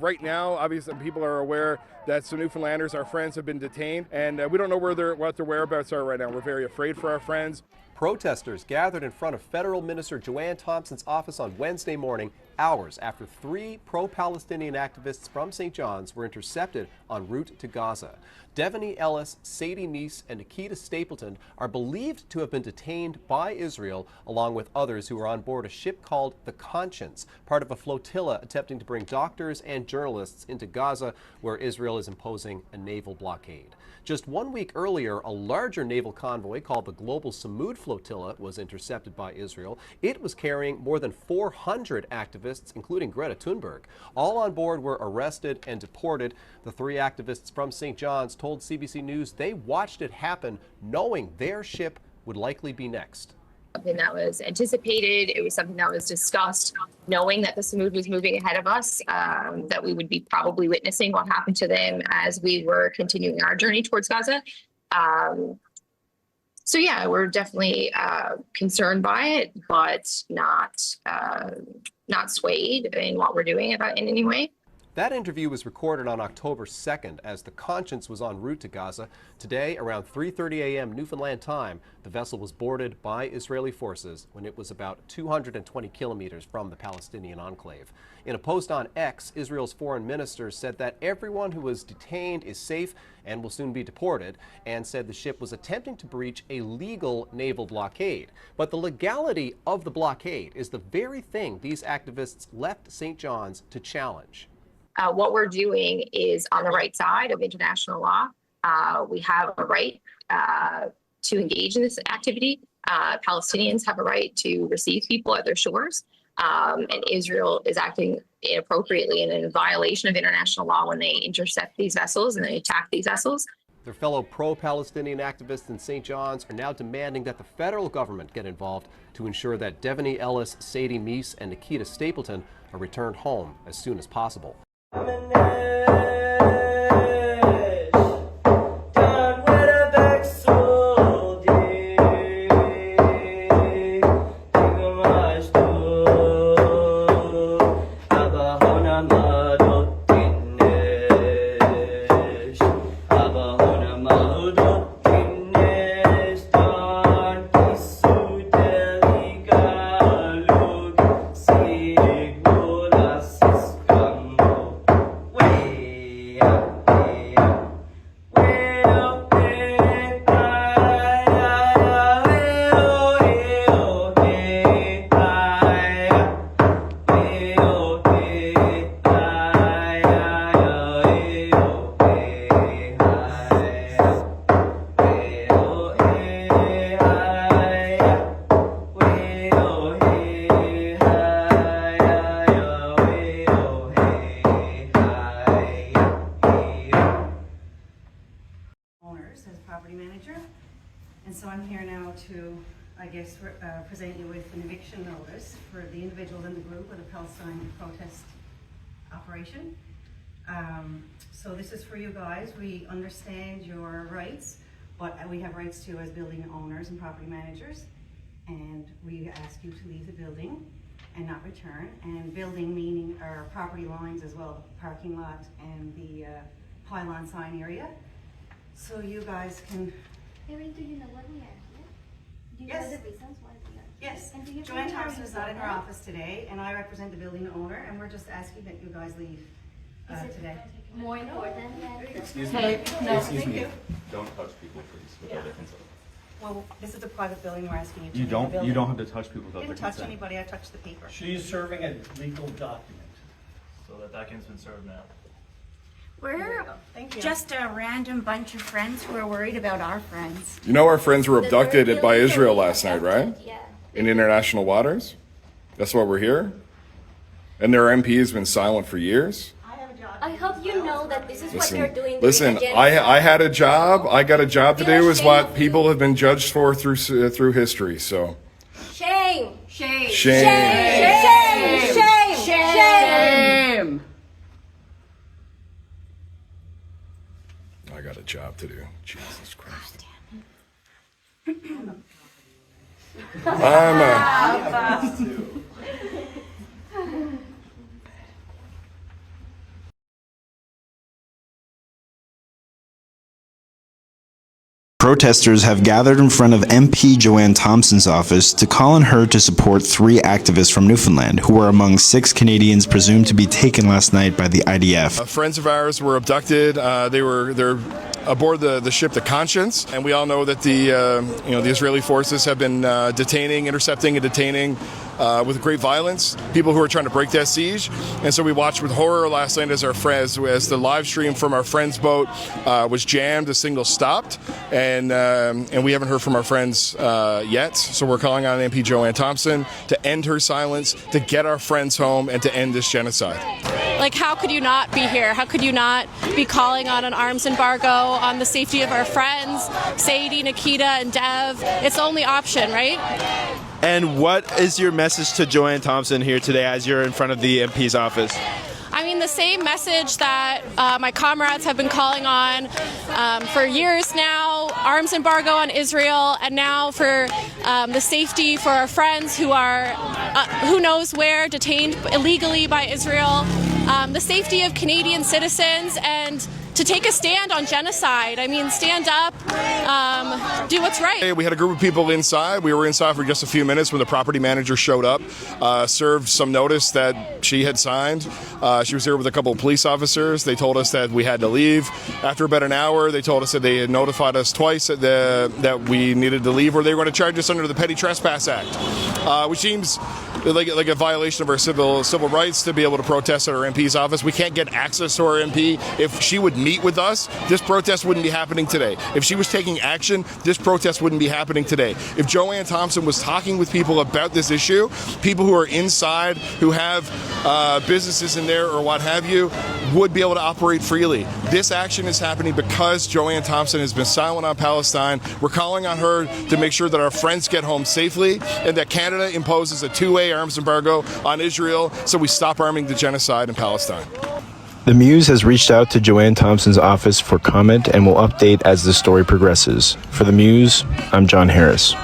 Right now, obviously, people are aware that some Newfoundlanders, our friends, have been detained, and we don't know what their whereabouts are right now. We're very afraid for our friends. Protesters gathered in front of Federal Minister Joanne Thompson's office on Wednesday morning, hours after 3 pro-Palestinian activists from St. John's were intercepted en route to Gaza. Devoney Ellis, Sadie Mees, and Nikita Stapleton are believed to have been detained by Israel, along with others who were on board a ship called the Conscience, part of a flotilla attempting to bring doctors and journalists into Gaza, where Israel is imposing a naval blockade. Just 1 week earlier, a larger naval convoy called the Global Samud Flotilla was intercepted by Israel. It was carrying more than 400 activists, including Greta Thunberg. All on board were arrested and deported. The 3 activists from St. John's told CBC News they watched it happen, knowing their ship would likely be next. Something that was anticipated. It was something that was discussed, knowing that the Samud was moving ahead of us, that we would be probably witnessing what happened to them as we were continuing our journey towards Gaza. So yeah, we're definitely concerned by it, but not swayed in what we're doing in any way. That interview was recorded on October 2nd as the Conscience was en route to Gaza. Today, around 3:30 a.m. Newfoundland time, the vessel was boarded by Israeli forces when it was about 220 kilometers from the Palestinian enclave. In a post on X, Israel's foreign minister said that everyone who was detained is safe and will soon be deported, and said the ship was attempting to breach a legal naval blockade. But the legality of the blockade is the very thing these activists left St. John's to challenge. What we're doing is on the right side of international law. We have a right to engage in this activity. Palestinians have a right to receive people at their shores. And Israel is acting inappropriately and in violation of international law when they intercept these vessels and they attack these vessels. Their fellow pro-Palestinian activists in St. John's are now demanding that the federal government get involved to ensure that Devoney Ellis, Sadie Mees, and Nikita Stapleton are returned home as soon as possible. present you with an eviction notice for the individuals in the group of the Palestine protest operation. So this is for you guys. We understand your rights, but we have rights too as building owners and property managers. And we ask you to leave the building and not return. And building meaning our property lines as well, the parking lot and the pylon sign area. So you guys can... Erin, do you know what we are here? Do you Yes. know the reasons why we are here? Yes, And do you Joanne think we are Thompson is not in her involved? office today, and I represent the building owner, and we're just asking that you guys leave Is it today. more important than Excuse No, me. Excuse thank me. you. Don't touch people, please, without their consent. Well, this is a private building, we're asking you to You leave the don't. building. You don't have to touch people I without their didn't touch consent. anybody, I touched the paper. She's serving a legal document. So that document's been served now. We're Thank you. just a random bunch of friends who are worried about our friends. You know our friends were The abducted third by building Israel that we last night, right? abducted, Yeah. In international waters. That's why we're here. And their MP has been silent for years. I have a job. I hope you know that this is what you're doing. during Listen. the I genocide. had a job. I got a job to We are do. Is ashamed what of people you. have been judged for through history. So Shame! Shame. shame. Shame! Shame! Shame. I got a job to do. Jesus Christ. Protesters have gathered in front of MP Joanne Thompson's office to call on her to support 3 activists from Newfoundland who were among 6 Canadians presumed to be taken last night by the IDF. Friends of ours were abducted. They're aboard the ship the Conscience, and we all know that the Israeli forces have been intercepting and detaining with great violence people who are trying to break that siege. And so we watched with horror last night as the live stream from our friend's boat was jammed, the signal stopped, and we haven't heard from our friends yet. So we're calling on MP Joanne Thompson to end her silence, to get our friends home, and to end this genocide. Like, how could you not be here? How could you not be calling on an arms embargo on the safety of our friends, Sadie, Nikita, and Dev? It's the only option, right? And what is your message to Joanne Thompson here today as you're in front of the MP's office? I mean, the same message that my comrades have been calling on for years now, arms embargo on Israel, and now for the safety for our friends who are, who knows where, detained illegally by Israel, the safety of Canadian citizens, and to take a stand on genocide. I mean, stand up, do what's right. We had a group of people inside. We were inside for just a few minutes when the property manager showed up, served some notice that she had signed. She was here with a couple of police officers. They told us that we had to leave. After about an hour, they told us that they had notified us twice that we needed to leave, or they were going to charge us under the Petty Trespass Act, which seems like a violation of our civil rights to be able to protest at our MP's office. We can't get access to our MP. If she would meet with us, this protest wouldn't be happening today. If she was taking action, this protest wouldn't be happening today. If Joanne Thompson was talking with people about this issue, people who are inside, who have businesses in there or what have you, would be able to operate freely. This action is happening because Joanne Thompson has been silent on Palestine. We're calling on her to make sure that our friends get home safely and that Canada imposes a two-way arms embargo on Israel so we stop arming the genocide in Palestine. The Muse has reached out to Joanne Thompson's office for comment and will update as the story progresses. For The Muse, I'm John Harris.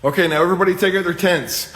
Okay, now everybody take out their tents.